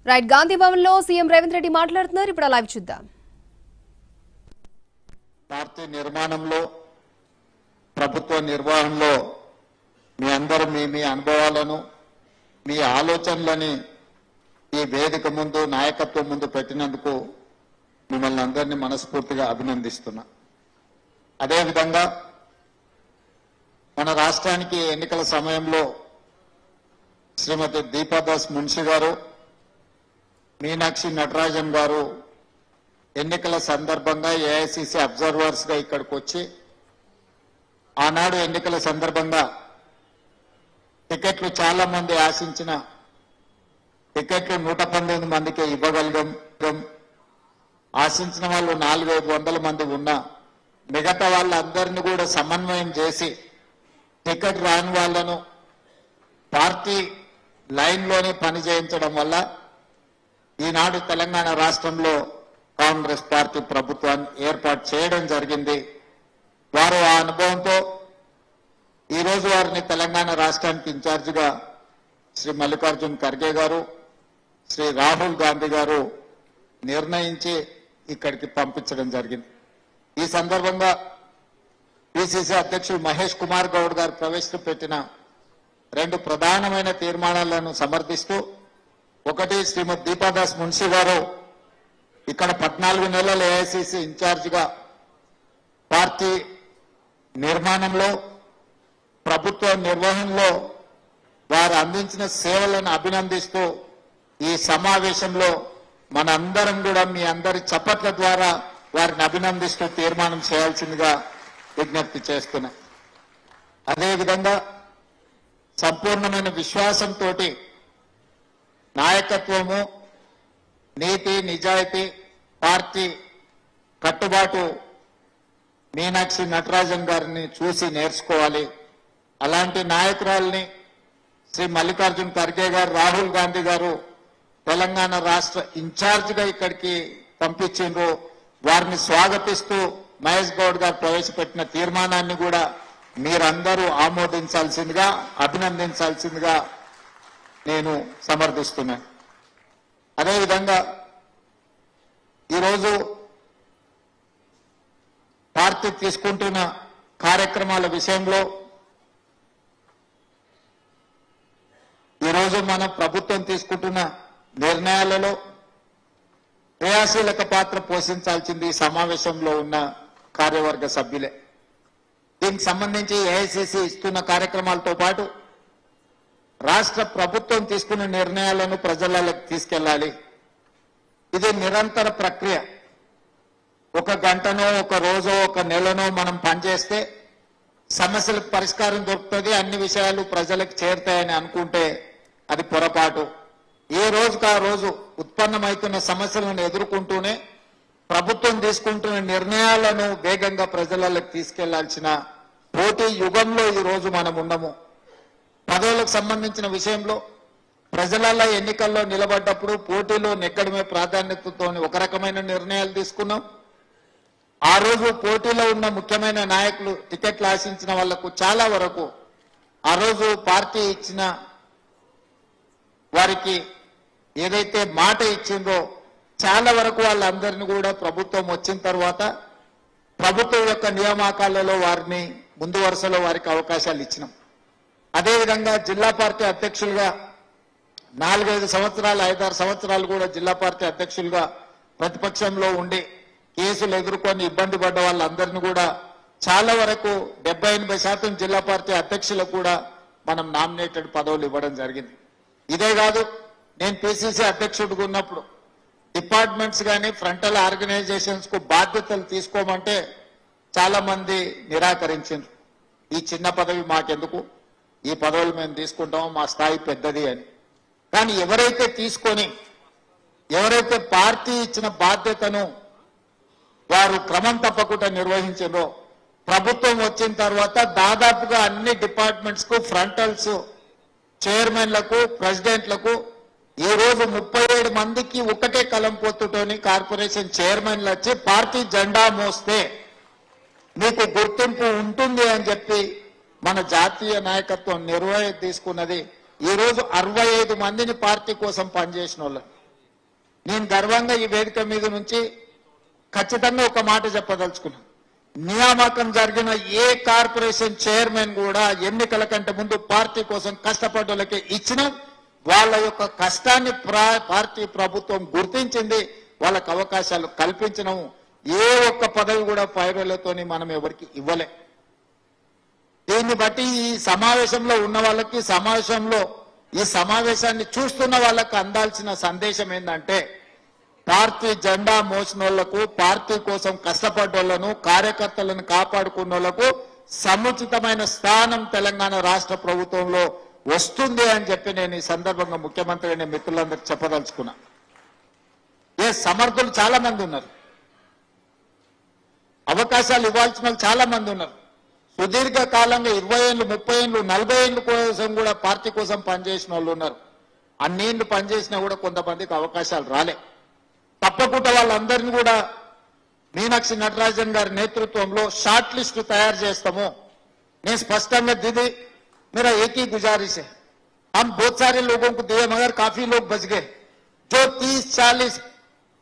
Right Gandhi Bhavan లో CM Revanth Reddy మాట్లాడుతున్నారు. ఇప్పుడు లైవ్ చూద్దాం. పార్టీ నిర్మాణంలో ప్రభుత్వ నిర్వహణలో మీ అందరూ మీ అనుభవాలను మీ ఆలోచనలని ఈ వేదిక ముందు నాయకత్వం ముందు పెట్టినందుకు మిమ్మల్ని అందరినీ మనస్ఫూర్తిగా అభినందిస్తున్నా. అదేవిధంగా మన రాష్ట్రానికి ఎన్నికల సమయంలో శ్రీమతి దీపాదాస్ మున్షి గారు, మీనాక్షి నటరాజన్ గారు ఎన్నికల సందర్భంగా ఏఐసిసి అబ్జర్వర్స్ గా ఇక్కడికి వచ్చి ఆనాడు ఎన్నికల సందర్భంగా టికెట్లు చాలా మంది ఆశించిన టికెట్లు 119 మందికి ఇవ్వగలిగాం. ఆశించిన వాళ్ళు 400 మంది ఉన్నా మిగతా వాళ్ళందరినీ కూడా సమన్వయం చేసి టికెట్ రాని వాళ్లను పార్టీ లైన్లోనే పని చేయించడం వల్ల ఈనాడు తెలంగాణ రాష్ట్రంలో కాంగ్రెస్ పార్టీ ప్రభుత్వాన్ని ఏర్పాటు చేయడం జరిగింది. వారు ఆ అనుభవంతో ఈరోజు వారిని తెలంగాణ రాష్ట్రానికి ఇన్ఛార్జిగా శ్రీ మల్లికార్జున్ ఖర్గే గారు, శ్రీ రాహుల్ గాంధీ గారు నిర్ణయించి ఇక్కడికి పంపించడం జరిగింది. ఈ సందర్భంగా పిసిసి అధ్యక్షుడు మహేష్ కుమార్ గౌడ్ గారు ప్రవేశపెట్టిన 2 ప్రధానమైన తీర్మానాలను సమర్థిస్తూ, ఒకటి శ్రీమతి దీపాదాస్ మున్షి గారు ఇక్కడ 14 నెలల ఏఐసిసి ఇన్ఛార్జిగా పార్టీ నిర్మాణంలో ప్రభుత్వ నిర్వహణలో వారు అందించిన సేవలను అభినందిస్తూ ఈ సమావేశంలో మనందరం కూడా మీ అందరి చప్పట్ల ద్వారా వారిని అభినందిస్తూ తీర్మానం చేయాల్సిందిగా విజ్ఞప్తి చేస్తున్నా. అదేవిధంగా సంపూర్ణమైన విశ్వాసంతో నాయకత్వము, నీతి, నిజాయితీ, పార్టీ కట్టుబాటు మీనాక్షి నటరాజన్ గారిని చూసి నేర్చుకోవాలి. అలాంటి నాయకురాల్ని శ్రీ మల్లికార్జున్ ఖర్గే గారు, రాహుల్ గాంధీ గారు తెలంగాణ రాష్ట్ర ఇన్ఛార్జిగా ఇక్కడికి పంపించిండ్రు. వారిని స్వాగతిస్తూ మహేష్ గౌడ్ గారు ప్రవేశపెట్టిన తీర్మానాన్ని కూడా మీరందరూ ఆమోదించాల్సిందిగా, అభినందించాల్సిందిగా నేను సమర్థిస్తున్నాను. అదేవిధంగా ఈరోజు పార్టీ తీసుకుంటున్న కార్యక్రమాల విషయంలో ఈరోజు మన ప్రభుత్వం తీసుకుంటున్న నిర్ణయాలలో క్రియాశీలక పాత్ర పోషించాల్సింది ఈ సమావేశంలో ఉన్న కార్యవర్గ సభ్యులే. దీనికి సంబంధించి ఏఐసిసి ఇస్తున్న కార్యక్రమాలతో పాటు రాష్ట్ర ప్రభుత్వం తీసుకున్న నిర్ణయాలను ప్రజలకు తీసుకెళ్లాలి. ఇది నిరంతర ప్రక్రియ. ఒక గంటనో, ఒక రోజో, ఒక నెలనో మనం పనిచేస్తే సమస్యలకు పరిష్కారం దొరుకుతుంది, అన్ని విషయాలు ప్రజలకు చేరుతాయని అనుకుంటే అది పొరపాటు. ఏ రోజుకు ఆ రోజు ఉత్పన్నమవుతున్న సమస్యలను ఎదుర్కొంటూనే ప్రభుత్వం తీసుకుంటున్న నిర్ణయాలను వేగంగా ప్రజలకు తీసుకెళ్లాల్సిన పోటీ యుగంలో ఈ రోజు మనం ఉన్నాము. పదవులకు సంబంధించిన విషయంలో ప్రజల ఎన్నికల్లో నిలబడ్డప్పుడు పోటీలో నెగ్గడమే ప్రాధాన్యతతో ఒక రకమైన నిర్ణయాలు తీసుకున్నాం. ఆ రోజు పోటీలో ఉన్న ముఖ్యమైన నాయకులు టికెట్లు ఆశించిన వాళ్లకు చాలా వరకు ఆ రోజు పార్టీ ఇచ్చిన వారికి ఏదైతే మాట ఇచ్చిందో చాలా వరకు వాళ్ళందరినీ కూడా ప్రభుత్వం వచ్చిన తర్వాత ప్రభుత్వం యొక్క నియామకాలలో వారిని ముందు వరుసలో వారికి అవకాశాలు ఇచ్చినాం. అదేవిధంగా జిల్లా పార్టీ అధ్యక్షులుగా 4-5 సంవత్సరాలు, 5-6 సంవత్సరాలు కూడా జిల్లా పార్టీ అధ్యక్షులుగా ప్రతిపక్షంలో ఉండి కేసులు ఎదుర్కొని ఇబ్బంది పడ్డ వాళ్ళందరినీ కూడా చాలా వరకు 70-80% జిల్లా పార్టీ అధ్యక్షులకు కూడా మనం నామినేటెడ్ పదవులు ఇవ్వడం జరిగింది. ఇదే కాదు, నేను పిసిసి అధ్యక్షుడిగా ఉన్నప్పుడు డిపార్ట్మెంట్స్ కానీ ఫ్రంటల్ ఆర్గనైజేషన్స్ కు బాధ్యతలు తీసుకోమంటే చాలా మంది నిరాకరించారు. ఈ చిన్న పదవి మాకెందుకు, ఈ పదవులు మేము తీసుకుంటామో, మా స్థాయి పెద్దది అని. కానీ ఎవరైతే తీసుకొని ఎవరైతే పార్టీ ఇచ్చిన బాధ్యతను వారు క్రమం తప్పకుండా నిర్వహించారో ప్రభుత్వం వచ్చిన తర్వాత దాదాపుగా అన్ని డిపార్ట్మెంట్స్ కు ఫ్రంటల్స్ చైర్మన్లకు, ప్రెసిడెంట్లకు ఈ రోజు 37 మందికి ఒకటే కలం పొత్తుతోని కార్పొరేషన్ చైర్మన్లు వచ్చి పార్టీ జెండా మోస్తే మీకు గుర్తింపు ఉంటుంది అని చెప్పి మన జాతీయ నాయకత్వం నిర్ణయం తీసుకున్నది. ఈ రోజు 65 మందిని పార్టీ కోసం పనిచేసిన వాళ్ళు నేను గర్వంగా ఈ వేదిక మీద నుంచి ఖచ్చితంగా ఒక మాట చెప్పదలుచుకున్నాను. నియామకం జరిగిన ఏ కార్పొరేషన్ చైర్మన్ కూడా ఎన్నికల కంటే ముందు పార్టీ కోసం కష్టపడ్డోళ్ళకి ఇచ్చిన వాళ్ళ యొక్క కష్టాన్ని పార్టీ ప్రభుత్వం గుర్తించింది, వాళ్ళకు అవకాశాలు కల్పించడం. ఏ ఒక్క పదవి కూడా పైరులతోని మనం ఎవరికి ఇవ్వలే. దీన్ని బట్టి ఈ సమావేశంలో ఉన్న వాళ్ళకి, ఈ సమావేశాన్ని చూస్తున్న వాళ్ళకి అందాల్సిన సందేశం ఏంటంటే, పార్టీ జెండా మోసిన వాళ్లకు, పార్టీ కోసం కష్టపడ్డోళ్లను, కార్యకర్తలను కాపాడుకున్న వాళ్లకు సముచితమైన స్థానం తెలంగాణ రాష్ట్ర ప్రభుత్వంలో వస్తుంది అని చెప్పి నేను ఈ సందర్భంగా ముఖ్యమంత్రి అనే మిత్రులందరికీ చెప్పదలుచుకున్నా. సమర్థులు చాలా మంది ఉన్నారు, అవకాశాలు ఇవ్వాల్సిన వాళ్ళు చాలా మంది ఉన్నారు. సుదీర్ఘ కాలంగా 20 ఏళ్ళు, 30 ఏళ్ళు, 40 ఏళ్ళ కోసం కూడా పార్టీ కోసం పనిచేసిన వాళ్ళు ఉన్నారు. అన్నేళ్ళు పనిచేసినా కూడా కొంతమందికి అవకాశాలు రాలే. తప్పకుండా వాళ్ళందరినీ కూడా మీనాక్షి నటరాజన్ గారి నేతృత్వంలో షార్ట్ లిస్ట్ తయారు చేస్తాము. నేను స్పష్టంగా दीदी मेरा एक ही गुजारिश है, हम बहुत सारे लोगों को दिए मगर काफी लोग बच गए. जो 30-40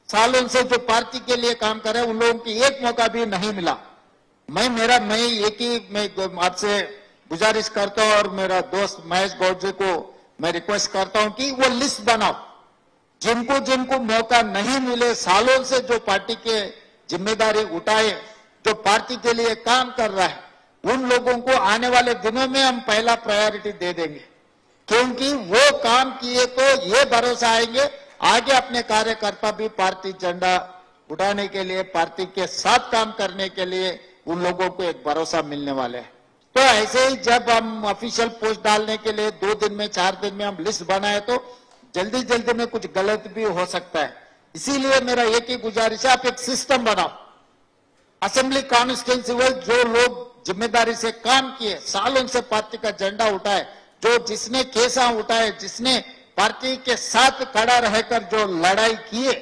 सालों से जो पार्टी के लिए काम कर रहे हैं उन लोगों की एक मौका भी नहीं मिला. मैं एक ही मैं आपसे गुजारिश करता हूं और मेरा दोस्त महेश गौड़ जी को मैं रिक्वेस्ट करता हूं कि वो लिस्ट बनाओ. जिनको मौका नहीं मिले, सालों से जो पार्टी के जिम्मेदारी उठाए, जो पार्टी के लिए काम कर रहा है, उन लोगों को आने वाले दिनों में हम पहला प्रायोरिटी दे देंगे. क्योंकि वो काम किए तो ये भरोसा आएंगे आगे अपने कार्यकर्ता भी पार्टी झंडा उठाने के लिए, पार्टी के साथ काम करने के लिए उन लोगों को एक भरोसा मिलने वाले है. तो ऐसे ही जब हम ऑफिशियल पोस्ट डालने के लिए 2 दिन में 4 दिन में हम लिस्ट बनाए तो जल्दी में कुछ गलत भी हो सकता है. इसीलिए मेरा एक ही गुजारिश है, आप एक सिस्टम बनाओ. असेंबली कॉन्स्टिट्यूंसी में जो लोग जिम्मेदारी से काम किए, सालों से पार्टी का झंडा उठाए, जो जिसने केसा उठाए, जिसने पार्टी के साथ खड़ा रहकर जो लड़ाई किए,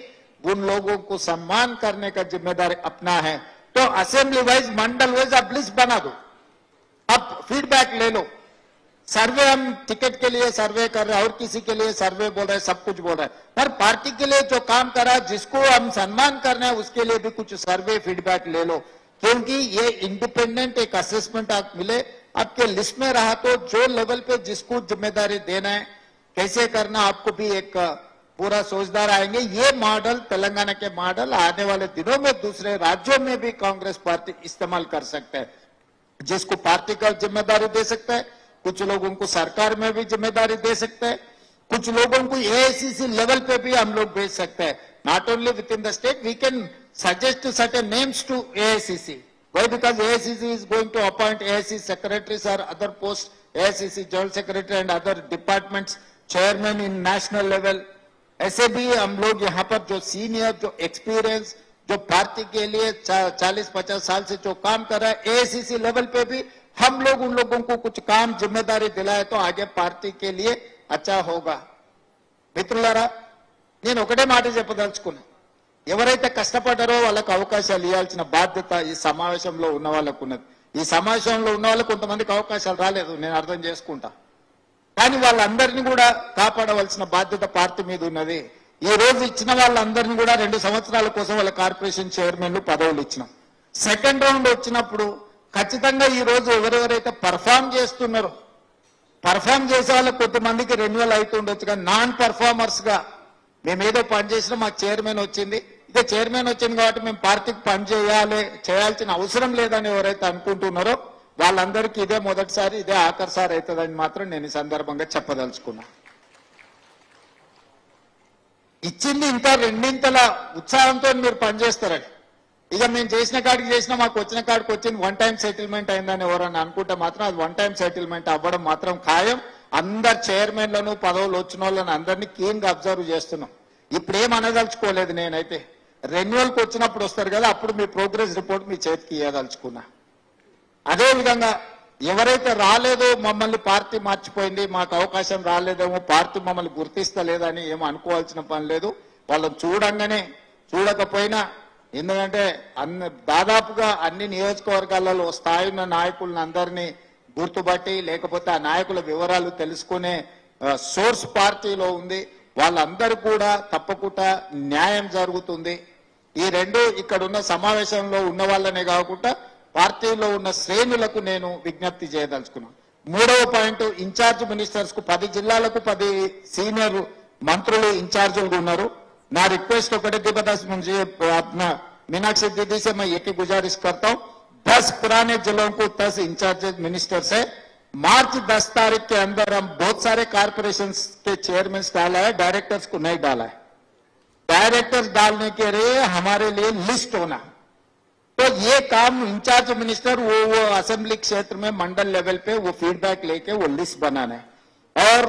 उन लोगों को सम्मान करने का जिम्मेदारी अपना है. तो असेंबली वाइज, मंडल वाइज आप लिस्ट बना दो, अब फीडबैक ले लो. सर्वे हम टिकट के लिए सर्वे कर रहे हैं और किसी के लिए सर्वे बोल रहे हैं, सब कुछ बोल रहे हैं, पर पार्टी के लिए जो काम कर रहा है, जिसको हम सम्मान कर रहे हैं, उसके लिए भी कुछ सर्वे फीडबैक ले लो. क्योंकि ये इंडिपेंडेंट एक असेसमेंट आप मिले, आपके लिस्ट में रहा तो जो लेवल पे जिसको जिम्मेदारी देना है, कैसे करना, आपको भी एक पूरा सोचदार आएंगे. ये मॉडल, तेलंगाना के मॉडल आने वाले दिनों में दूसरे राज्यों में भी कांग्रेस पार्टी इस्तेमाल कर सकता है. जिसको पार्टी का जिम्मेदारी दे सकता है, कुछ लोगों को सरकार में भी जिम्मेदारी दे सकता है, कुछ लोगों को एआईसीसी लेवल पे भी हम लोग भेज सकते हैं. Not only within the state, we can suggest certain names to AICC. Why? Because AICC is going to appoint AICC secretaries or other posts, AICC general secretary and other departments chairman in national level. ऐसे भी हम लोग यहाँ पर जो senior, जो experience, जो party के लिए 40-50 साल से जो काम कर रहा है, AICC लेवल पे भी हम लोग उन लोगों को कुछ काम जिम्मेदारी दिलाए तो आगे पार्टी के लिए अच्छा होगा. మిత్రులారా, నేను ఒకటే మాట చెప్పదలుచుకున్నా, ఎవరైతే కష్టపడ్డారో వాళ్ళకి అవకాశాలు ఇవ్వాల్సిన బాధ్యత ఈ సమావేశంలో ఉన్న వాళ్ళకు ఉన్నది. ఈ సమావేశంలో ఉన్న వాళ్ళకు కొంతమందికి అవకాశాలు రాలేదు, నేను అర్థం చేసుకుంటా. కానీ వాళ్ళందరినీ కూడా కాపాడవలసిన బాధ్యత పార్టీ మీద ఉన్నది. ఈ రోజు ఇచ్చిన వాళ్ళందరినీ కూడా 2 సంవత్సరాల కోసం వాళ్ళ కార్పొరేషన్ చైర్మన్లు పదవులు ఇచ్చినాం. సెకండ్ రౌండ్ వచ్చినప్పుడు ఖచ్చితంగా ఈ రోజు ఎవరెవరైతే పర్ఫామ్ చేస్తున్నారో, పర్ఫామ్ చేసే వాళ్ళకి కొంతమందికి రెన్యువల్ అవుతుండొచ్చు, కానీ నాన్ పర్ఫార్మర్స్ గా మేమేదో పని చేసినా మాకు చైర్మన్ వచ్చింది, ఇదే చైర్మన్ వచ్చింది కాబట్టి మేము పార్టీకి పని చేయాల్సిన అవసరం లేదని ఎవరైతే అనుకుంటున్నారో వాళ్ళందరికీ ఇదే మొదటిసారి, ఇదే ఆఖరిసారి అవుతుందని మాత్రం నేను ఈ సందర్భంగా చెప్పదలుచుకున్నా. ఇచ్చింది ఇంకా 2 ఉత్సాహంతో మీరు పనిచేస్తారని, ఇక మేము చేసిన కాడికి చేసినా మాకు వచ్చిన కాడికి వచ్చింది 1 టైం సెటిల్మెంట్ అయిందని ఎవరన్నా అనుకుంటే మాత్రం అది 1 టైం సెటిల్మెంట్ అవ్వడం మాత్రం ఖాయం. అందరు చైర్మన్లను, పదవులు వచ్చిన వాళ్ళని అందరినీ క్లీన్ గా అబ్జర్వ్ చేస్తున్నాం. ఇప్పుడు ఏం అనదలుచుకోలేదు. నేనైతే రెన్యువల్కి వచ్చినప్పుడు వస్తారు కదా, అప్పుడు మీ ప్రోగ్రెస్ రిపోర్ట్ మీ చేతికి ఇవ్వదలుచుకున్నా. అదేవిధంగా ఎవరైతే రాలేదో, మమ్మల్ని పార్టీ మర్చిపోయింది, మాకు అవకాశం రాలేదేమో, పార్టీ మమ్మల్ని గుర్తిస్తలేదని ఏమో అనుకోవాల్సిన పని లేదు. వాళ్ళని చూడంగానే, చూడకపోయినా, ఎందుకంటే దాదాపుగా అన్ని నియోజకవర్గాలలో స్థాయి ఉన్న నాయకులను అందరినీ గుర్తుపట్టి, లేకపోతే ఆ నాయకుల వివరాలు తెలుసుకునే సోర్స్ పార్టీలో ఉంది. వాళ్ళందరూ కూడా తప్పకుండా న్యాయం జరుగుతుంది. ఈ రెండు ఇక్కడ ఉన్న సమావేశంలో ఉన్న వాళ్ళనే కాకుండా పార్టీలో ఉన్న శ్రేణులకు నేను విజ్ఞప్తి చేయదలుచుకున్నాను. మూడవ పాయింట్, ఇన్ఛార్జ్ మినిస్టర్స్ కు 10 జిల్లాలకు 10 సీనియర్ మంత్రులు ఇన్ఛార్జీలు ఉన్నారు. నా रिक्वेस्ट ఒకటే दीपदास मुझे अपना मीनाक्षी दीदी से मैं एक ही गुजारिश करता हूँ, 10 पुराने जिलों को 10 इंचार्ज मिनिस्टर से मार्च 10 तारीख के अंदर हम बहुत सारे कारपोरेशन के चेयरमैन डाला है, डायरेक्टर्स को नहीं डाला है. डायरेक्टर्स डालने के लिए हमारे लिए लिस्ट होना, तो ये काम इंचार्ज मिनिस्टर वो असेंबली क्षेत्र में मंडल लेवल पे वो फीडबैक लेके वो लिस्ट बनाना है. और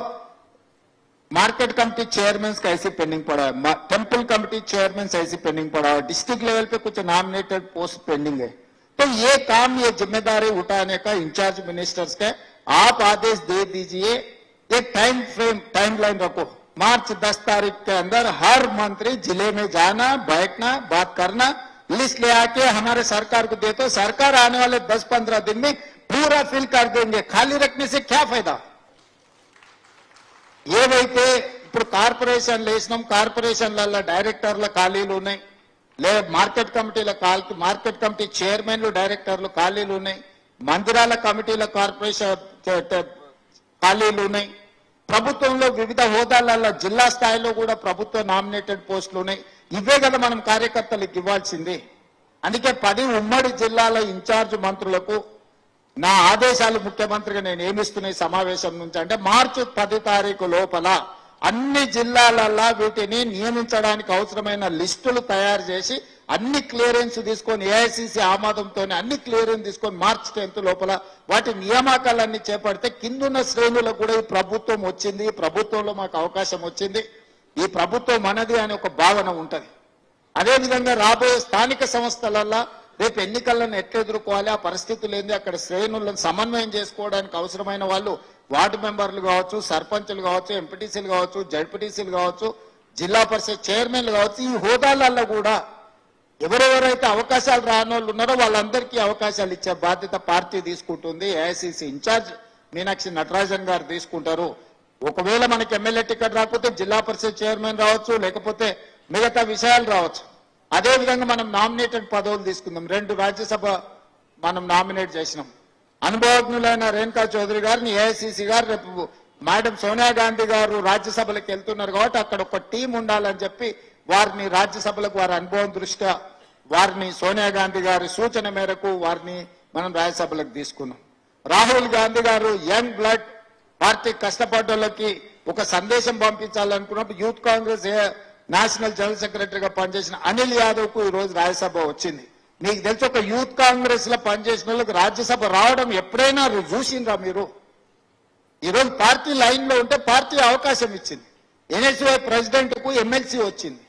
मार्केट कमेटी चेयरमैन का ऐसी पेंडिंग पड़ा है, टेम्पल कमेटी चेयरमैन ऐसी पेंडिंग पड़ा है, डिस्ट्रिक्ट लेवल पे कुछ नॉमिनेटेड पोस्ट पेंडिंग है. तो ये काम, ये जिम्मेदारी उठाने का इंचार्ज मिनिस्टर्स के आप आदेश दे दीजिए. एक टाइम लाइन रखो, मार्च 10 तारीख के अंदर हर मंत्री जिले में जाना, बैठना, बात करना, लिस्ट ले आके हमारे सरकार को दे, तो सरकार आने वाले 10-15 दिन में पूरा फिल कर देंगे. खाली रखने से क्या फायदा. ఏవైతే ఇప్పుడు కార్పొరేషన్లు వేసినాం, కార్పొరేషన్ల డైరెక్టర్ల ఖాళీలు ఉన్నాయి, లేదా మార్కెట్ కమిటీ చైర్మన్లు డైరెక్టర్లు ఖాళీలు ఉన్నాయి, మందిరాల కమిటీల కార్పొరేషన్ ఖాళీలు ఉన్నాయి, ప్రభుత్వంలో వివిధ హోదాలలో జిల్లా స్థాయిలో కూడా ప్రభుత్వ నామినేటెడ్ పోస్టులు ఉన్నాయి. ఇవే కదా మనం కార్యకర్తలకు ఇవ్వాల్సింది. అందుకే 10 ఉమ్మడి జిల్లాల ఇన్ఛార్జ్ మంత్రులకు నా ఆదేశాలు ముఖ్యమంత్రిగా నేను ఏమిస్తున్న ఈ సమావేశం నుంచి అంటే, మార్చి 10 తారీఖు లోపల అన్ని జిల్లాలలో వీటిని నియమించడానికి అవసరమైన లిస్టులు తయారు చేసి అన్ని క్లియరెన్స్ తీసుకొని, ఏఐసిసి ఆమోదంతో అన్ని క్లియరెన్స్ తీసుకొని మార్చి 10 లోపల వాటి నియామకాలన్నీ చేపడితే కిందున్న శ్రేణులకు కూడా ఈ ప్రభుత్వం వచ్చింది, ఈ ప్రభుత్వంలో మాకు అవకాశం వచ్చింది, ఈ ప్రభుత్వం మనది అనే ఒక భావన ఉంటది. అదేవిధంగా రాబోయే స్థానిక సంస్థలలో రేపు ఎన్నికలను ఎట్లా ఎదుర్కోవాలి, ఆ పరిస్థితులు ఏంది, అక్కడ శ్రేణులను సమన్వయం చేసుకోవడానికి అవసరమైన వాళ్ళు వార్డు మెంబర్లు కావచ్చు, సర్పంచులు కావచ్చు, ఎంపీటీసీలు కావచ్చు, జడ్పీటీసీలు కావచ్చు, జిల్లా పరిషత్ చైర్మన్లు కావచ్చు, ఈ హోదాలలో కూడా ఎవరెవరైతే అవకాశాలు రాని వాళ్ళు ఉన్నారో వాళ్ళందరికీ అవకాశాలు ఇచ్చే బాధ్యత పార్టీ తీసుకుంటుంది. ఏఐసిసి ఇన్ఛార్జ్ మీనాక్షి నటరాజన్ గారు తీసుకుంటారు. ఒకవేళ మనకి ఎమ్మెల్యే టికెట్ రాకపోతే జిల్లా పరిషత్ చైర్మన్ రావచ్చు, లేకపోతే మిగతా విషయాలు రావచ్చు. అదేవిధంగా మనం నామినేటెడ్ పదవులు తీసుకుందాం. 2 రాజ్యసభ మనం నామినేట్ చేసినాం. అనుభవజ్ఞులైన రేణుకా చౌదరి గారిని ఏఐసిసి గారు, రేపు మేడం సోనియా గాంధీ గారు రాజ్యసభలకు వెళ్తున్నారు కాబట్టి అక్కడ ఒక టీం ఉండాలని చెప్పి వారిని రాజ్యసభలకు వారి అనుభవం దృష్ట్యా వారిని సోనియా గాంధీ గారి సూచన మేరకు వారిని మనం రాజ్యసభలకు తీసుకున్నాం. రాహుల్ గాంధీ గారు యంగ్ బ్లడ్ పార్టీ కష్టపడ్డోళ్ళకి ఒక సందేశం పంపించాలనుకున్నప్పుడు యూత్ కాంగ్రెస్ నేషనల్ జనరల్ సెక్రటరీగా పనిచేసిన అనిల్ యాదవ్ కు ఈ రోజు రాజ్యసభ వచ్చింది. మీకు తెలిసి ఒక యూత్ కాంగ్రెస్ లో పనిచేసిన వాళ్ళకి రాజ్యసభ రావడం ఎప్పుడైనా చూసిండ్రా మీరు? ఈ రోజు పార్టీ లైన్ లో ఉంటే పార్టీ అవకాశం ఇచ్చింది. ఎన్ఎస్యుఐ ప్రెసిడెంట్ కు ఎమ్మెల్సీ వచ్చింది,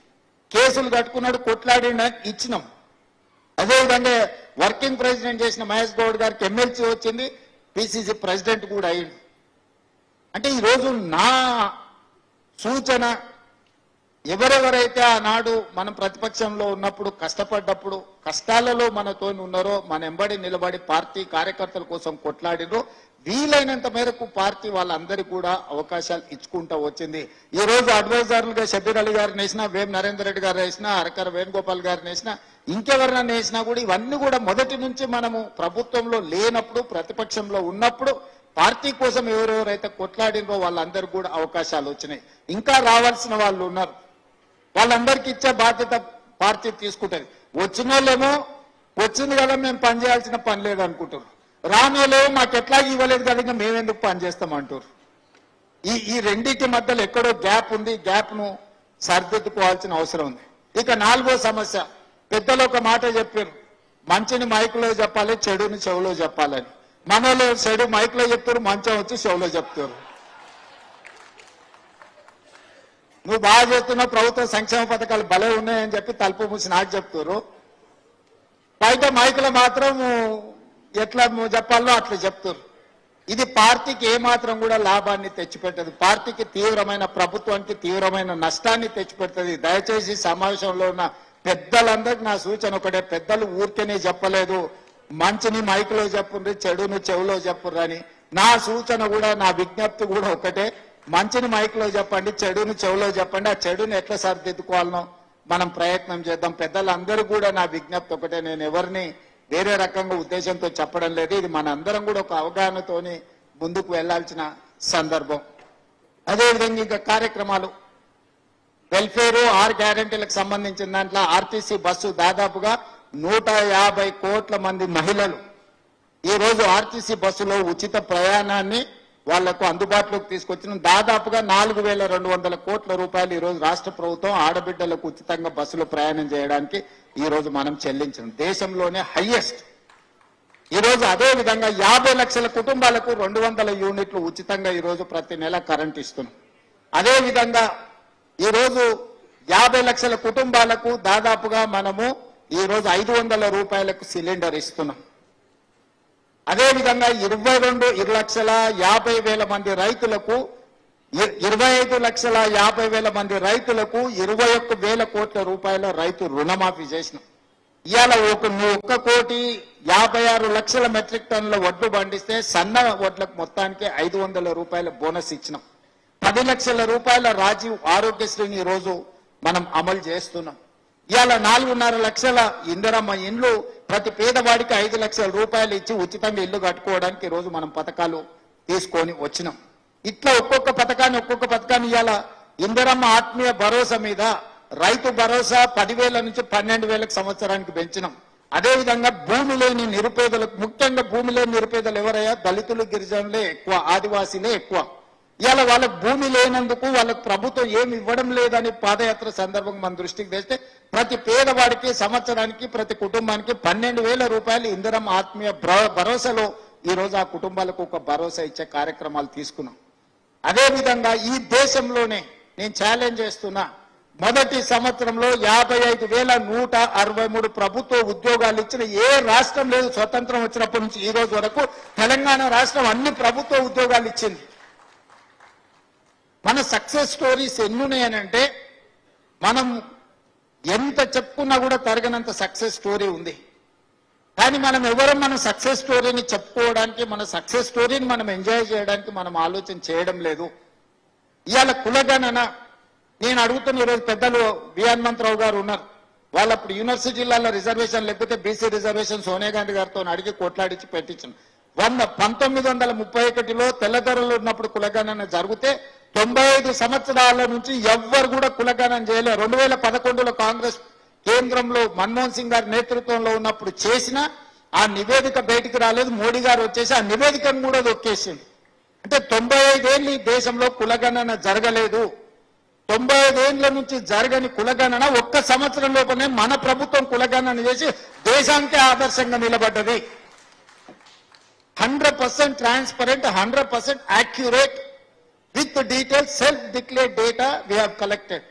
కేసులు కట్టుకున్నాడు, కొట్లాడిన ఇచ్చినాం. అదేవిధంగా వర్కింగ్ ప్రెసిడెంట్ చేసిన మహేష్ గౌడ్ గారికి ఎమ్మెల్సీ వచ్చింది, పిసిసి ప్రెసిడెంట్ కూడా అయింది. అంటే ఈరోజు నా సూచన, ఎవరెవరైతే ఆనాడు మనం ప్రతిపక్షంలో ఉన్నప్పుడు కష్టపడ్డప్పుడు కష్టాలలో మనతో ఉన్నారో, మన ఎంబడి నిలబడి పార్టీ కార్యకర్తల కోసం కొట్లాడినో, వీలైనంత మేరకు పార్టీ వాళ్ళందరికీ కూడా అవకాశాలు ఇచ్చుకుంటూ వచ్చింది. ఈ రోజు అడ్వైజర్లుగా షబీర్ అలీ గారిని వేసినా, వేం నరేందర్ రెడ్డి గారు వేసినా, అరకర వేణుగోపాల్ గారిని వేసినా, ఇంకెవరినైనా వేసినా కూడా ఇవన్నీ కూడా మొదటి నుంచి మనము ప్రభుత్వంలో లేనప్పుడు, ప్రతిపక్షంలో ఉన్నప్పుడు పార్టీ కోసం ఎవరెవరైతే కొట్లాడినో వాళ్ళందరూ కూడా అవకాశాలు వచ్చినాయి. ఇంకా రావాల్సిన వాళ్ళు ఉన్నారు, వాళ్ళందరికీ ఇచ్చే బాధ్యత పార్టీ తీసుకుంటుంది. వచ్చిన వాళ్ళేమో వచ్చింది కదా మేము పని చేయాల్సిన పని లేదు అనుకుంటారు, రాని వాళ్ళేమో మాకు ఎట్లా ఇవ్వలేదు కదా ఇంకా మేమెందుకు పని చేస్తామంటారు. ఈ రెండింటి మధ్యలో ఎక్కడో గ్యాప్ ఉంది, గ్యాప్ ను సరిదిద్దుకోవాల్సిన అవసరం ఉంది. ఇక 4వ సమస్య, పెద్దలు ఒక మాట చెప్పారు, మంచిని మైకులో చెప్పాలి, చెడుని చెవులో చెప్పాలని. మనలో చెడు మైకులో చెప్తారు, మంచం వచ్చి చెవులో చెప్తారు. నువ్వు బాగా చేస్తున్నావు, ప్రభుత్వ సంక్షేమ పథకాలు భలే ఉన్నాయని చెప్పి తలుపు మూసి నాకు చెప్తారు, బయట మైకులో మాత్రం ఎట్లా చెప్పాలో అట్లా చెప్తారు. ఇది పార్టీకి ఏమాత్రం కూడా లాభాన్ని తెచ్చిపెట్టదు, పార్టీకి తీవ్రమైన, ప్రభుత్వానికి తీవ్రమైన నష్టాన్ని తెచ్చిపెడుతుంది. దయచేసి సమావేశంలో ఉన్న పెద్దలందరికీ నా సూచన ఒకటే, పెద్దలు ఊరికేనే చెప్పలేదు, మంచిని మైకులో చెప్పుండ్రి, చెడుని చెవులో చెప్పుర్రు అని. నా సూచన కూడా, నా విజ్ఞప్తి కూడా ఒకటే, మంచిని మైక్లో చెప్పండి, చెడుని చెవులో చెప్పండి. ఆ చెడుని ఎట్లా సరిదిద్దుకోవాలనో మనం ప్రయత్నం చేద్దాం. పెద్దలందరూ కూడా నా విజ్ఞప్తి ఒకటే, నేను ఎవరిని వేరే రకంగా ఉద్దేశంతో చెప్పడం లేదు. ఇది మన అందరం కూడా ఒక అవగాహనతోని ముందుకు వెళ్లాల్సిన సందర్భం. అదేవిధంగా ఇంకా కార్యక్రమాలు, వెల్ఫేర్ 6 గ్యారెంటీలకు సంబంధించిన దాంట్లో ఆర్టీసీ బస్సు దాదాపుగా 150 కోట్ల మంది మహిళలు ఈ రోజు ఆర్టీసీ బస్సులో ఉచిత ప్రయాణాన్ని వాళ్లకు అందుబాటులోకి తీసుకొచ్చిన దాదాపుగా 4,200 కోట్ల రూపాయలు ఈ రోజు రాష్ట్ర ప్రభుత్వం ఆడబిడ్డలకు ఉచితంగా బస్సులో ప్రయాణం చేయడానికి ఈ రోజు మనం చెల్లించడం దేశంలోనే హైయెస్ట్. ఈ రోజు అదే విధంగా 50 లక్షల కుటుంబాలకు 200 యూనిట్లు ఉచితంగా ఈ రోజు ప్రతి నెల కరెంట్ ఇస్తున్నాం. అదే విధంగా ఈ రోజు 50 లక్షల కుటుంబాలకు దాదాపుగా మనము ఈ రోజు 500 రూపాయలకు సిలిండర్ ఇస్తున్నాం. అదేవిధంగా 22,50,000 మంది రైతులకు 25,50,000 మంది రైతులకు 21,000 కోట్ల రూపాయల రైతు రుణమాఫీ చేసినాం. ఇవాళ 1,56,00,000 మెట్రిక్ టన్నుల వడ్లు పండిస్తే సన్న వడ్లకు మొత్తానికి 500 రూపాయల బోనస్ ఇచ్చినాం. 10 లక్షల రూపాయల రాజీవ్ ఆరోగ్యశ్రీని ఈ రోజు మనం అమలు చేస్తున్నాం. ఇవాళ 4.5 లక్షల ఇందిరమ్మ ఇండ్లు ప్రతి పేదవాడికి 5 లక్షల రూపాయలు ఇచ్చి ఉచితంగా ఇల్లు కట్టుకోవడానికి ఈ రోజు మనం పథకాలు తీసుకొని వచ్చినాం. ఇట్లా ఒక్కొక్క పథకాన్ని ఇవాళ ఇందిరమ్మ ఆత్మీయ భరోసా మీద రైతు భరోసా 10,000 నుంచి 12,000 సంవత్సరానికి పెంచినాం. అదేవిధంగా భూమి లేని నిరుపేదలకు, ముఖ్యంగా భూమి లేని నిరుపేదలు ఎవరయ్యా? దళితులు, గిరిజనులే ఎక్కువ, ఆదివాసీలే ఎక్కువ. ఇవాళ వాళ్ళకు భూమి లేనందుకు వాళ్ళకు ప్రభుత్వం ఏమి ఇవ్వడం లేదని పాదయాత్ర సందర్భంగా మన దృష్టికి తెస్తే ప్రతి పేదవాడికి సంవత్సరానికి ప్రతి కుటుంబానికి 12,000 రూపాయలు ఇందిరమ్మ ఆత్మీయ భరోసాలో ఈ రోజు ఆ కుటుంబాలకు ఒక భరోసా ఇచ్చే కార్యక్రమాలు తీసుకున్నాం. అదేవిధంగా ఈ దేశంలోనే నేను ఛాలెంజ్ చేస్తున్నా, మొదటి సంవత్సరంలో 55,163 ప్రభుత్వ ఉద్యోగాలు ఇచ్చిన ఏ రాష్ట్రం లేదు. స్వతంత్రం వచ్చినప్పటి నుంచి ఈ రోజు వరకు తెలంగాణ రాష్ట్రం అన్ని ప్రభుత్వ ఉద్యోగాలు ఇచ్చింది. మన సక్సెస్ స్టోరీస్ ఎన్నున్నాయనంటే మనం ఎంత చెప్పుకున్నా కూడా తరగనంత సక్సెస్ స్టోరీ ఉంది. కానీ మనం ఎవరం మన సక్సెస్ స్టోరీని చెప్పుకోవడానికి, మన సక్సెస్ స్టోరీని మనం ఎంజాయ్ చేయడానికి మనం ఆలోచన చేయడం లేదు. ఇవాళ కులగణన నేను అడుగుతున్న ఈరోజు పెద్దలు వి హనుమంతరావు గారు ఉన్నారు. వాళ్ళు అప్పుడు యూనివర్సిటీ జిల్లాలో రిజర్వేషన్ లేకపోతే బీసీ రిజర్వేషన్ సోనియా గాంధీ గారితో అడిగి కొట్లాడించి పెట్టించాను. 1931లో తెల్లదొరలు ఉన్నప్పుడు కులగణన జరిగితే 95 సంవత్సరాల నుంచి ఎవ్వరు కూడా కులగణన చేయలేరు. 2011లో కాంగ్రెస్ కేంద్రంలో మన్మోహన్ సింగ్ గారి నేతృత్వంలో ఉన్నప్పుడు చేసిన ఆ నివేదిక బయటికి రాలేదు. మోడీ గారు వచ్చేసి ఆ నివేదికను కూడా దొక్కేసింది. అంటే 95 ఏళ్ళు ఈ దేశంలో కులగణన జరగలేదు. 95 ఏళ్ల నుంచి జరగని కులగణన ఒక్క సంవత్సరం లోపలనే మన ప్రభుత్వం కులగణన చేసి దేశానికి ఆదర్శంగా నిలబడ్డది. 100% transparent, 100% accurate with detailed self-declared data we have collected.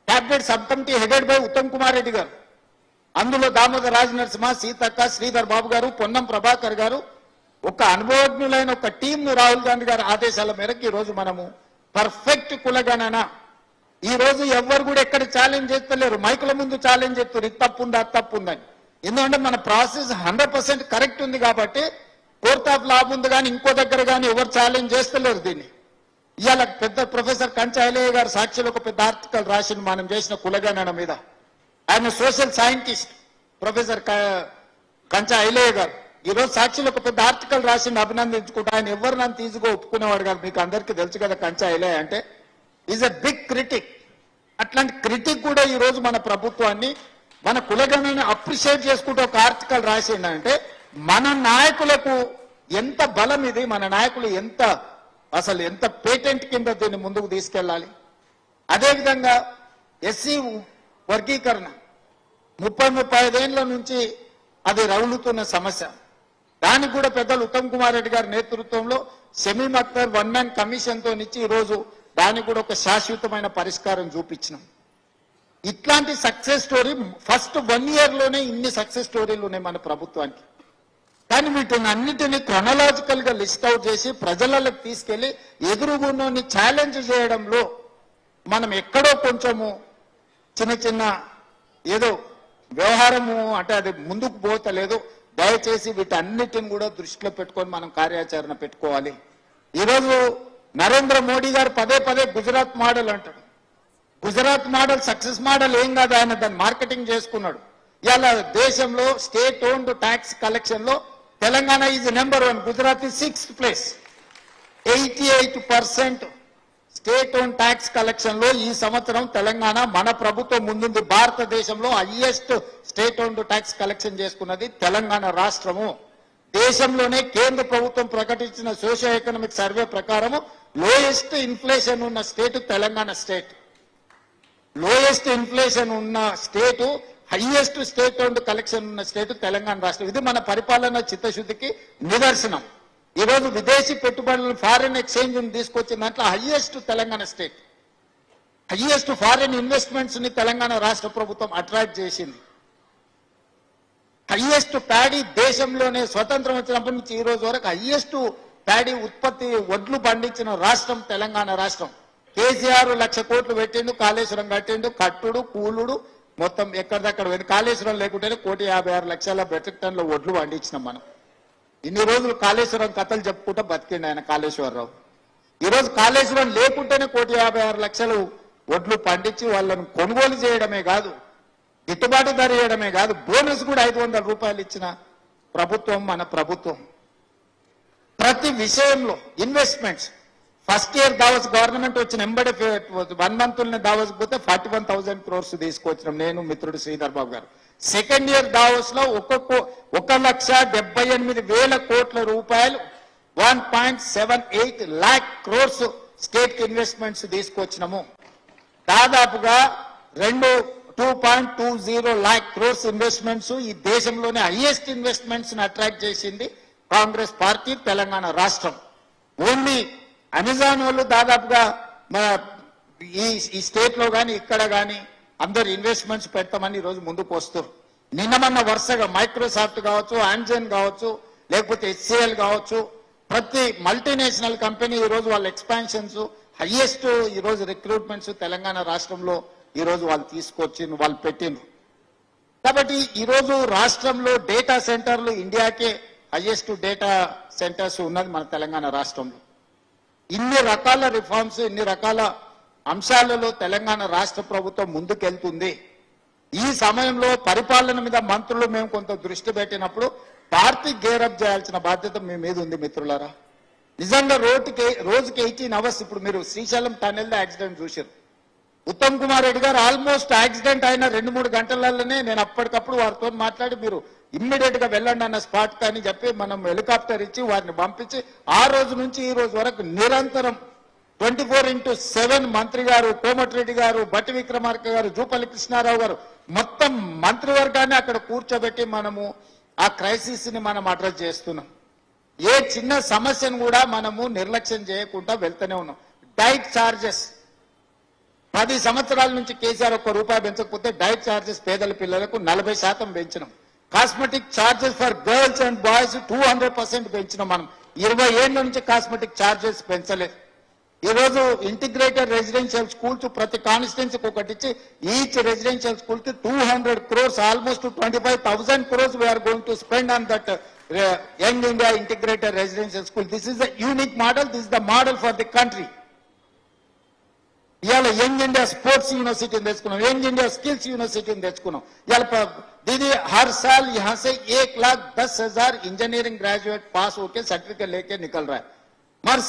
Cabinet subcommittee headed by Uttam Kumar Reddy garu, అందులో దామోదర రాజ నరసింహ, సీతక్క, శ్రీధర్ బాబు గారు, పొన్నం ప్రభాకర్ గారు, ఒక అనుభవజ్ఞులైన ఒక టీంను రాహుల్ గాంధీ గారి ఆదేశాల మేరకు ఈ రోజు మనము పర్ఫెక్ట్ కులగణన ఈ రోజు ఎవ్వరు కూడా ఎక్కడ ఛాలెంజ్ చేస్తలేరు. మైకుల ముందు ఛాలెంజ్ చేస్తారు, ఇది తప్పుందా అది తప్పుందని. ఎందుకంటే మన ప్రాసెస్ 100% కరెక్ట్ ఉంది కాబట్టి కోర్ట్ ఆఫ్ లా ఉంది. కానీ ఇంకో దగ్గర కానీ ఎవరు ఛాలెంజ్ చేస్తలేరు దీన్ని. ఇవాళ పెద్ద ప్రొఫెసర్ కంచా ఐలయ్య గారు సాక్షిలో ఒక పెద్ద ఆర్టికల్ రాసింది మనం చేసిన కులగణన మీద. ఆయన సోషల్ సైంటిస్ట్ ప్రొఫెసర్ కంచా ఐలయ్య గారు ఈరోజు సాక్షిలో ఒక పెద్ద ఆర్టికల్ రాసింది, అభినందించుకుంటా. ఆయన ఎవరు నన్ను తీసుకు ఒప్పుకునేవాడు కాదు. మీకు అందరికీ తెలుసు కదా కంచా ఐలయ్య అంటే ఈజ్ ఎ బిగ్ క్రిటిక్. అట్లాంటి క్రిటిక్ కూడా ఈ రోజు మన ప్రభుత్వాన్ని, మన కులగణని అప్రిషియేట్ చేసుకుంటూ ఒక ఆర్టికల్ రాసిండంటే మన నాయకులకు ఎంత బలం ఇది, మన నాయకులు అసలు ఎంత పేటెంట్ కింద దీన్ని ముందుకు తీసుకెళ్ళాలి. అదేవిధంగా ఎస్సీ వర్గీకరణ 30-35 ఏళ్ల నుంచి అది రౌలుతున్న సమస్య. దానికి కూడా పెద్దలు ఉత్తమ్ కుమార్ రెడ్డి గారి నేతృత్వంలో షమీం అఖ్తర్ 1-man కమిషన్తో ఇచ్చి ఈ రోజు దానికి కూడా ఒక శాశ్వతమైన పరిష్కారం చూపించినాం. ఇట్లాంటి సక్సెస్ స్టోరీ ఫస్ట్ 1 year లోనే ఇన్ని సక్సెస్ స్టోరీలు ఉన్నాయి మన ప్రభుత్వానికి. కానీ వీటిని అన్నిటినీ క్రొనలాజికల్ గా లిస్ట్ అవుట్ చేసి ప్రజలకు తీసుకెళ్లి ఎదురుగున్నోని ఛాలెంజ్ చేయడంలో మనం ఎక్కడో కొంచెము చిన్న ఏదో వ్యవహారము అంటే అది ముందుకు పోతలేదు. దయచేసి వీటన్నిటిని కూడా దృష్టిలో పెట్టుకొని మనం కార్యాచరణ పెట్టుకోవాలి. ఈరోజు నరేంద్ర మోడీ గారు పదే పదే గుజరాత్ మోడల్ అంటాడు. గుజరాత్ మోడల్ సక్సెస్ మోడల్ ఏం కాదు, ఆయన దాన్ని మార్కెటింగ్ చేసుకున్నాడు. ఇలా దేశంలో స్టేట్ ఓన్డ్ ట్యాక్స్ కలెక్షన్ లో Telangana is number 1, Gujarat is 6th place. 88% state own tax collection లో ఈ సంవత్సరం తెలంగాణ మన ప్రభుత్వం ముందుంది. భారతదేశంలో highest state owned tax collection చేసుకున్నది తెలంగాణ రాష్ట్రము. దేశంలోనే కేంద్ర ప్రభుత్వం ప్రకటించిన సోషియో ఎకనామిక్ సర్వే ప్రకారము లోయెస్ట్ ఇన్ఫ్లేషన్ ఉన్న state Telangana state. Lowest inflation ఉన్న స్టేటు, హైయెస్ట్ స్టేట్ ఓన్డ్ కలెక్షన్ ఉన్న స్టేట్ తెలంగాణ రాష్ట్రం. ఇది మన పరిపాలన చిత్తశుద్ధికి నిదర్శనం. ఈ రోజు విదేశీ పెట్టుబడులు ఫారిన్ ఎక్స్చేంజ్ తీసుకొచ్చిన దాంట్లో highest Telangana state. Highest foreign investments ని తెలంగాణ రాష్ట్ర ప్రభుత్వం అట్రాక్ట్ చేసింది. హైయెస్ట్ ప్యాడీ దేశంలోనే స్వతంత్రం వచ్చినప్పటి నుంచి ఈ రోజు వరకు హైయెస్ట్ ప్యాడీ ఉత్పత్తి వడ్లు పండించిన రాష్ట్రం తెలంగాణ రాష్ట్రం. కేసీఆర్ 1,00,000 కోట్లు పెట్టిండు, కాళేశ్వరం కట్టిండు, కట్టుడు కూలుడు మొత్తం ఎక్కడిదక్కడ పోయింది. కాళేశ్వరం లేకుంటేనే 1,56,00,000 మెట్రిక్ టన్నుల వడ్లు పండించినాం మనం. ఇన్ని రోజులు కాళేశ్వరం కథలు చెప్పుకుంటూ బతికిండు ఆయన కాళేశ్వరరావు. ఈ రోజు కాళేశ్వరం లేకుంటేనే 1,56,00,000 వడ్లు పండించి వాళ్ళను కొనుగోలు చేయడమే కాదు, గిట్టుబాటు ధర చేయడమే కాదు, బోనస్ కూడా 500 రూపాయలు ఇచ్చిన ప్రభుత్వం మన ప్రభుత్వం. ప్రతి విషయంలో ఇన్వెస్ట్మెంట్స్. ఫస్ట్ ఇయర్ దావస్ గవర్నమెంట్ వచ్చిన ఎంబడే 1 month దావస్ పోతే 41,000 crores తీసుకొచ్చినాం నేను, మిత్రుడు శ్రీధర్ బాబు గారు. సెకండ్ ఇయర్ దావస్ లో 1,78,000 కోట్ల రూపాయలు 1.78 lakh crores స్టేట్ కి ఇన్వెస్ట్మెంట్స్ తీసుకొచ్చినాము. దాదాపుగా 2.20 lakh crores ఇన్వెస్ట్మెంట్స్. ఈ దేశంలోనే హైయెస్ట్ ఇన్వెస్ట్మెంట్స్ ని అట్రాక్ట్ చేసింది కాంగ్రెస్ పార్టీ తెలంగాణ రాష్ట్రం. ఓన్లీ అమెజాన్ వాళ్ళు దాదాపుగా మన ఈ స్టేట్ లో కానీ ఇక్కడ కానీ అందరు ఇన్వెస్ట్మెంట్స్ పెడతామని ఈ రోజు ముందుకు వస్తారు. నిన్న మొన్న వరుసగా మైక్రోసాఫ్ట్ కావచ్చు, ఆమ్జాన్ కావచ్చు, లేకపోతే HCL కావచ్చు, ప్రతి మల్టీనేషనల్ కంపెనీ ఈ రోజు వాళ్ళ ఎక్స్పాన్షన్స్ హైయెస్ట్ ఈ రోజు రిక్రూట్మెంట్స్ తెలంగాణ రాష్ట్రంలో ఈ రోజు వాళ్ళు తీసుకొచ్చి వాళ్ళు పెట్టిండ్రు. కాబట్టి ఈ రోజు రాష్ట్రంలో డేటా సెంటర్లు ఇండియాకే హైయెస్ట్ డేటా సెంటర్స్ ఉన్నది మన తెలంగాణ రాష్ట్రంలో. ఇన్ని రకాల రిఫార్మ్స్, ఇన్ని రకాల అంశాలలో తెలంగాణ రాష్ట్ర ప్రభుత్వం ముందుకెళ్తుంది. ఈ సమయంలో పరిపాలన మీద మంత్రులు మేము కొంత దృష్టి పెట్టినప్పుడు పార్టీ గేరప్ చేయాల్సిన బాధ్యత మీ మీద ఉంది మిత్రులారా. నిజంగా రోజుకి 18 hours. ఇప్పుడు మీరు శ్రీశైలం టనెల్ యాక్సిడెంట్ చూశారు. ఉత్తమ్ కుమార్ రెడ్డి గారు ఆల్మోస్ట్ యాక్సిడెంట్ అయిన 2-3 గంటలలోనే నేను అప్పటికప్పుడు వారితో మాట్లాడి మీరు ఇమ్మీడియట్ గా వెళ్ళండి అన్న స్పాట్ అని చెప్పి మనం హెలికాప్టర్ ఇచ్చి వారిని పంపించి ఆ రోజు నుంచి ఈ రోజు వరకు నిరంతరం 24/7 మంత్రి గారు, కోమటిరెడ్డి గారు, బట్టి విక్రమార్క గారు, జూపల్లి కృష్ణారావు గారు మొత్తం మంత్రివర్గాన్ని అక్కడ కూర్చోబెట్టి మనము ఆ క్రైసిస్ ని మనం అడ్రస్ చేస్తున్నాం. ఏ చిన్న సమస్యను కూడా మనము నిర్లక్ష్యం చేయకుండా వెళ్తూనే ఉన్నాం. డైట్ ఛార్జెస్ 10 సంవత్సరాల నుంచి కేసీఆర్ ₹1 పెంచకపోతే డైట్ ఛార్జెస్ పేదల పిల్లలకు 40% పెంచినాం. Cosmetic charges for girls and boys 200% పెంచినాం. మనం 20 ఏళ్ల నుంచి కాస్మెటిక్ ఛార్జెస్ పెంచలేదు. ఈ రోజు ఇంటిగ్రేటెడ్ రెసిడెన్షియల్ స్కూల్స్ ప్రతి కాన్స్టిట్యున్సీకి ఒకటి ఇచ్చి ఈచ్ రెసిడెన్షియల్ స్కూల్ కి 200 crores, almost 25,000 crores we are going to spend on that young India integrated residential school. This is the unique model, this is the model for the country. ఇవాళ young India sports యూనివర్సిటీని తెచ్చుకున్నాం, young India skills యూనివర్సిటీని తెచ్చుకున్నాం. ఇవాళ दीदी हर साल यहाँ से 1,10,000 इंजीनियरिंग ग्रेजुएट पास होकर सर्टिफिकेट लेके निकल रहा है, मगर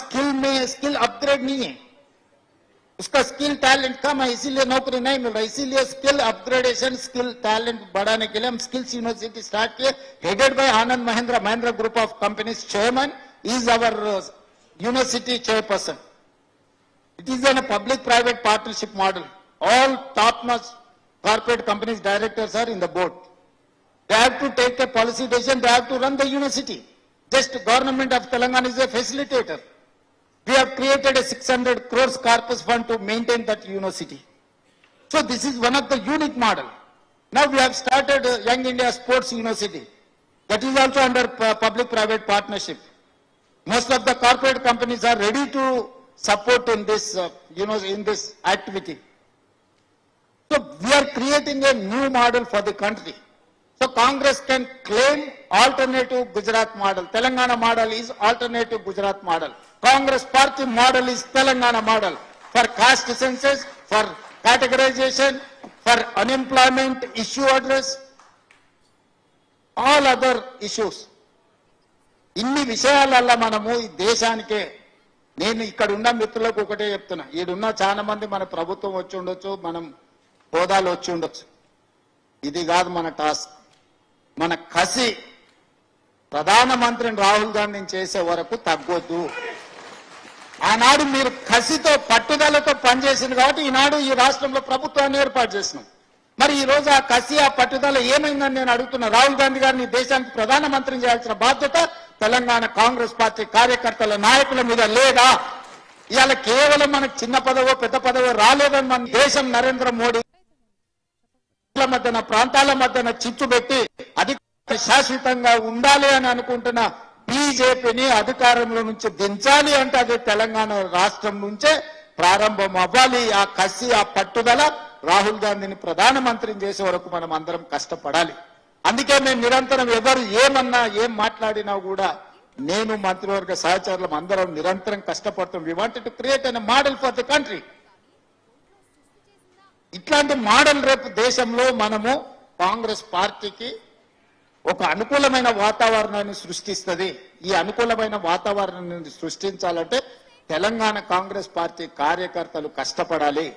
स्किल अपग्रेड नहीं है, उसका स्किल टैलेंट कम है, इसीलिए नौकरी नहीं मिल रहा. इसीलिए स्किल अपग्रेडेशन, स्किल टैलेंट बढ़ाने के लिए हम स्किल्स यूनिवर्सिटी स्टार्ट किए, headed by Anand Mahindra group of companies. Chairman is our university chairperson. It is in a public-private partnership model. All top-notch corporate companies directors are in the board. They have to take a policy decision. They have to run the university. Just government of Telangana is a facilitator. We have created a 600 crores corpus fund to maintain that university. So this is one of the unique model. Now we have started Young India Sports University. That is also under public-private partnership. Most of the corporate companies are ready to support in this, in this activity. So we are creating a new model for the country. So Congress can claim alternative Gujarat model. Telangana model is alternative Gujarat model. Congress party model is Telangana model for caste census, for categorization, for unemployment issue address, all other issues. ఇన్ని విషయాలల్ల మనము ఈ దేశానికే, నేను ఇక్కడ ఉన్న మిత్రులకు ఒకటే చెప్తున్నా, ఈడున్న చాలా మంది మన ప్రభుత్వం వచ్చి ఉండొచ్చు, మనం హోదాలు వచ్చి ఉండొచ్చు, ఇది కాదు మన టాస్క్. మన కసి ప్రధానమంత్రిని రాహుల్ గాంధీని చేసే వరకు తగ్గొద్దు. ఆనాడు మీరు కసితో పట్టుదలతో పనిచేసింది కాబట్టి ఈనాడు ఈ రాష్ట్రంలో ప్రభుత్వాన్ని ఏర్పాటు చేసినాం. మరి ఈ రోజు ఆ కసి ఆ పట్టుదల ఏమైందని నేను అడుగుతున్నా. రాహుల్ గాంధీ గారిని దేశానికి ప్రధానమంత్రిని చేయాల్సిన బాధ్యత తెలంగాణ కాంగ్రెస్ పార్టీ కార్యకర్తల నాయకుల మీద లేదా? ఇవాళ కేవలం మనకు చిన్న పదవో పెద్ద పదవో రాలేదని మన దేశం నరేంద్ర మోడీ మధ్యన ప్రాంతాల మధ్యన చిచ్చు పెట్టి అధికారం శాశ్వతంగా ఉండాలి అని అనుకుంటున్న బీజేపీని అధికారంలో నుంచి దించాలి అంటే అది తెలంగాణ రాష్ట్రం నుంచే ప్రారంభం అవ్వాలి. ఆ కసి ఆ పట్టుదల రాహుల్ గాంధీని ప్రధానమంత్రిని చేసే వరకు మనం అందరం కష్టపడాలి. అందుకే మేము నిరంతరం ఎవరు ఏమన్నా ఏం మాట్లాడినా కూడా నేను మంత్రివర్గ సహచరులం అందరం నిరంతరం కష్టపడుతాం. We wanted to create a model for the country. ఇట్లాంటి మోడల్ రేపు దేశంలో మనము కాంగ్రెస్ పార్టీకి ఒక అనుకూలమైన వాతావరణాన్ని సృష్టిస్తుంది. ఈ అనుకూలమైన వాతావరణాన్ని సృష్టించాలంటే తెలంగాణ కాంగ్రెస్ పార్టీ కార్యకర్తలు కష్టపడాలి.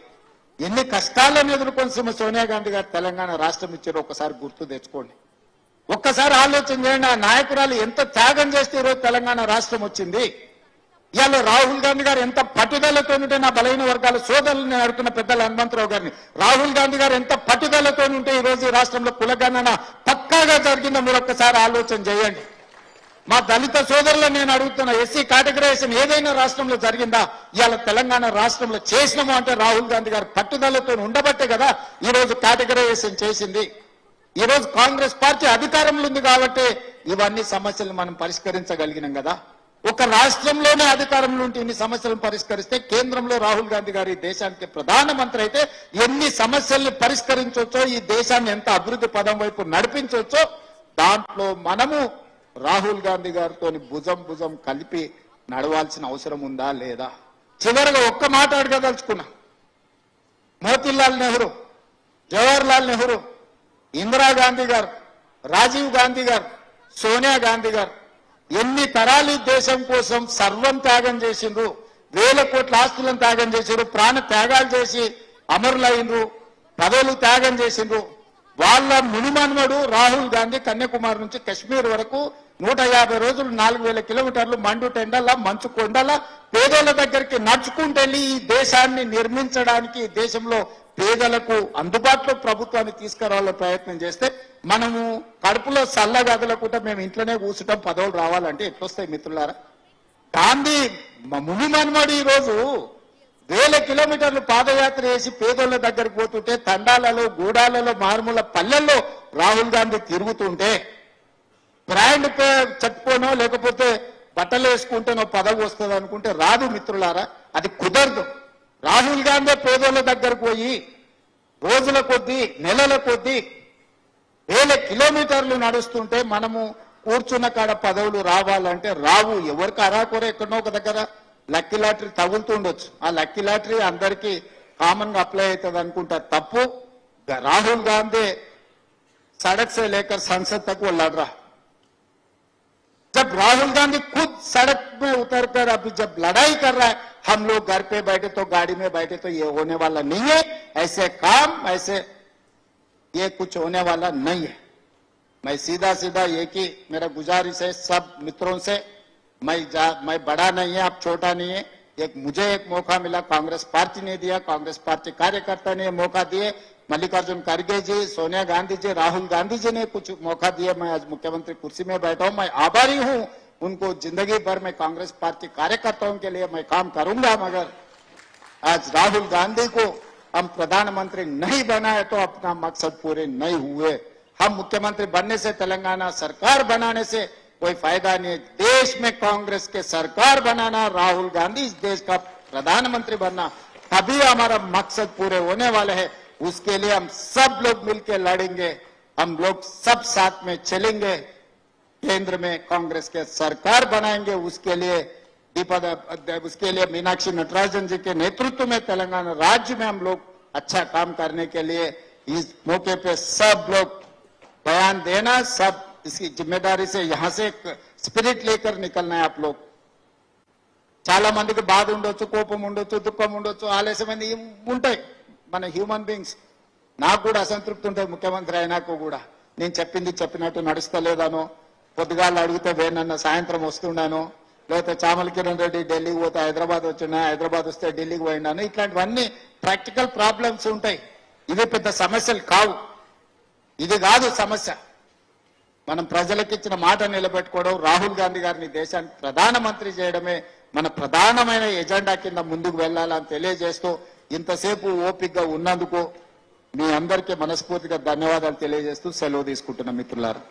ఎన్ని కష్టాలను ఎదుర్కొని సోనియా గాంధీ గారు తెలంగాణ రాష్ట్రం ఇచ్చారో ఒకసారి గుర్తు తెచ్చుకోండి. ఒక్కసారి ఆలోచన చేయండి. ఆ నాయకురాలు ఎంత త్యాగం చేస్తే ఈరోజు తెలంగాణ రాష్ట్రం వచ్చింది. ఇవాళ రాహుల్ గాంధీ గారు ఎంత పట్టుదలతో ఉంటే, నా బలహీన వర్గాల సోదరులు నేను అడుగుతున్న పెద్దల హనుమంతరావు గారిని, రాహుల్ గాంధీ గారు ఎంత పట్టుదలతో ఉంటే ఈ రోజు ఈ రాష్ట్రంలో కులగణన పక్కాగా జరిగిందో మీరు ఒక్కసారి ఆలోచన చేయండి. మా దళిత సోదరులను నేను అడుగుతున్నా, ఎస్సీ కేటగరైజేషన్ ఏదైనా రాష్ట్రంలో జరిగిందా? ఇవాళ తెలంగాణ రాష్ట్రంలో చేసినాము అంటే రాహుల్ గాంధీ గారు పట్టుదలతో ఉండబట్టే కదా ఈ రోజు కేటగరైజేషన్ చేసింది. ఈ రోజు కాంగ్రెస్ పార్టీ అధికారంలో ఉంది కాబట్టి ఇవన్నీ సమస్యలు మనం పరిష్కరించగలిగినాం కదా. ఒక రాష్ట్రంలోనే అధికారంలో ఉంటే ఇన్ని సమస్యలను పరిష్కరిస్తే కేంద్రంలో రాహుల్ గాంధీ గారు ఈ దేశానికి ప్రధానమంత్రి అయితే ఎన్ని సమస్యల్ని పరిష్కరించవచ్చో, ఈ దేశాన్ని ఎంత అభివృద్ధి పదం వైపు నడిపించవచ్చో దాంట్లో మనము రాహుల్ గాంధీ గారితో భుజం కలిపి నడవాల్సిన అవసరం ఉందా లేదా? చివరిగా ఒక్క మాట అడగదలుచుకున్నా. మోతీలాల్ నెహ్రూ, జవహర్లాల్ నెహ్రూ, ఇందిరాగాంధీ గారు, రాజీవ్ గాంధీ గారు, సోనియా గాంధీ గారు ఎన్ని తరాలు దేశం కోసం సర్వం త్యాగం చేసిండ్రు, వేల కోట్ల ఆస్తులను త్యాగం చేసిండ్రు, ప్రాణ త్యాగాలు చేసి అమరులైనరు, పదవులు త్యాగం చేసిండ్రు. వాళ్ళ మునిమన్మడు రాహుల్ గాంధీ కన్యాకుమారి నుంచి కశ్మీర్ వరకు 150 రోజులు 4000 కిలోమీటర్లు మండు టెండల మంచు కొండల పేదల దగ్గరికి నడుచుకుంటూ వెళ్ళి ఈ దేశాన్ని నిర్మించడానికి, ఈ దేశంలో పేదలకు అందుబాటులో ప్రభుత్వాన్ని తీసుకురావాలని ప్రయత్నం చేస్తే మనము కడుపులో చల్లగదలకుండా మేము ఇంట్లోనే కూర్చుంటాం, పదవులు రావాలంటే ఎట్లొస్తాయి మిత్రులారా? గాంధీ ముని మన్మడు ఈ రోజు 1000 కిలోమీటర్లు పాదయాత్ర చేసి పేదోళ్ల దగ్గరికి పోతుంటే, తండాలలో గూడాలలో మారుమూల పల్లెల్లో రాహుల్ గాంధీ తిరుగుతుంటే బ్రాండ్ చెప్పుకోనో లేకపోతే బట్టలు వేసుకుంటేనో పదవి వస్తుంది అనుకుంటే రాదు మిత్రులారా, అది కుదరదు. రాహుల్ గాంధీ పేదోళ్ల దగ్గరకు పోయి రోజుల కొద్దీ నెలల కొద్దీ 1000 కిలోమీటర్లు నడుస్తుంటే మనము కూర్చున్న కాడ పదవులు రావాలంటే రావు. ఎవరికి అరాకొర ఎక్కడో ఒక దగ్గర లక్కీ లాటరీ తగులుతూ ఉండొచ్చు. ఆ లక్కీ లాటరీ అందరికీ కామన్ గా అప్లై అవుతుంది అనుకుంటారు, తప్పు. రాహుల్ गांधी सड़क से लेकर संसद तक वो लड़ रहा। जब राहुल गांधी खुद सड़क में उतरकर अभी जब लड़ाई कर रहा है, हम लोग घर पे बैठे तो गाड़ी में बैठे तो ये होने वाला नहीं है। ऐसे काम ऐसे ये कुछ होने वाला नहीं है। मैं सीधा सीधा एक ही मेरा गुजारिश है सब मित्रों से, मैं बड़ा नहीं है, आप छोटा नहीं है। मुझे एक मौका मिला, कांग्रेस पार्टी ने दिया, कांग्रेस पार्टी कार्यकर्ता ने मौका दिए, मल्लिकार्जुन खड़गे जी, सोनिया गांधी जी, राहुल गांधी जी ने कुछ मौका दिया। मैं आज मुख्यमंत्री कुर्सी में बैठा हूं, मैं आभारी हूं उनको। जिंदगी भर में कांग्रेस पार्टी कार्यकर्ताओं के लिए मैं काम करूंगा, मगर आज राहुल गांधी को हम प्रधानमंत्री नहीं बनाए तो अपना मकसद पूरे नहीं हुए। हम मुख्यमंत्री बनने से, तेलंगाना सरकार बनाने से कोई फायदा नहीं है। देश में कांग्रेस के सरकार बनाना, राहुल गांधी इस देश का प्रधानमंत्री बनना, तभी हमारा मकसद पूरे होने वाले हैं। उसके लिए हम सब लोग मिलकर लड़ेंगे, हम लोग सब साथ में चलेंगे, केंद्र में कांग्रेस के सरकार बनाएंगे। उसके लिए उसके लिए मीनाक्षी नटराजन जी के नेतृत्व में तेलंगाना राज्य में हम लोग अच्छा काम करने के लिए इस मौके पे सब लोग बयान देना, सब इसकी जिम्मेदारी से यहाँ से स्पिरिट लेकर निकलना है आप लोग। చాలా మందికి బాధ ఉండొచ్చు, కోపం ఉండొచ్చు, దుఃఖం ఉండొచ్చు, ఆలస్యమైంది ఉంటాయి మన హ్యూమన్ బీయింగ్స్. నాకు కూడా అసంతృప్తి ఉంటుంది ముఖ్యమంత్రి అయినాక కూడా. నేను చెప్పింది చెప్పినట్టు నడుస్తలేదానో, పొద్దుగాళ్ళు అడిగితే వేనన్న సాయంత్రం వస్తున్నాను, లేకపోతే చామల కిరణ్ రెడ్డి ఢిల్లీకి పోతే హైదరాబాద్ వచ్చినా, హైదరాబాద్ వస్తే ఢిల్లీకి పోయినాను, ఇట్లాంటివన్నీ ప్రాక్టికల్ ప్రాబ్లమ్స్ ఉంటాయి. ఇది పెద్ద సమస్యలు కావు. ఇది కాదు సమస్య. మనం ప్రజలకు ఇచ్చిన మాట నిలబెట్టుకోవడం, రాహుల్ గాంధీ గారిని దేశానికి ప్రధానమంత్రి చేయడమే మన ప్రధానమైన ఎజెండా కింద ముందుకు వెళ్ళాలని తెలియజేస్తూ ఇంతసేపు ఓపికగా ఉన్నందుకు మీ అందరికీ మనస్ఫూర్తిగా ధన్యవాదాలు తెలియజేస్తూ సెలవు తీసుకుంటున్న మిత్రులారా.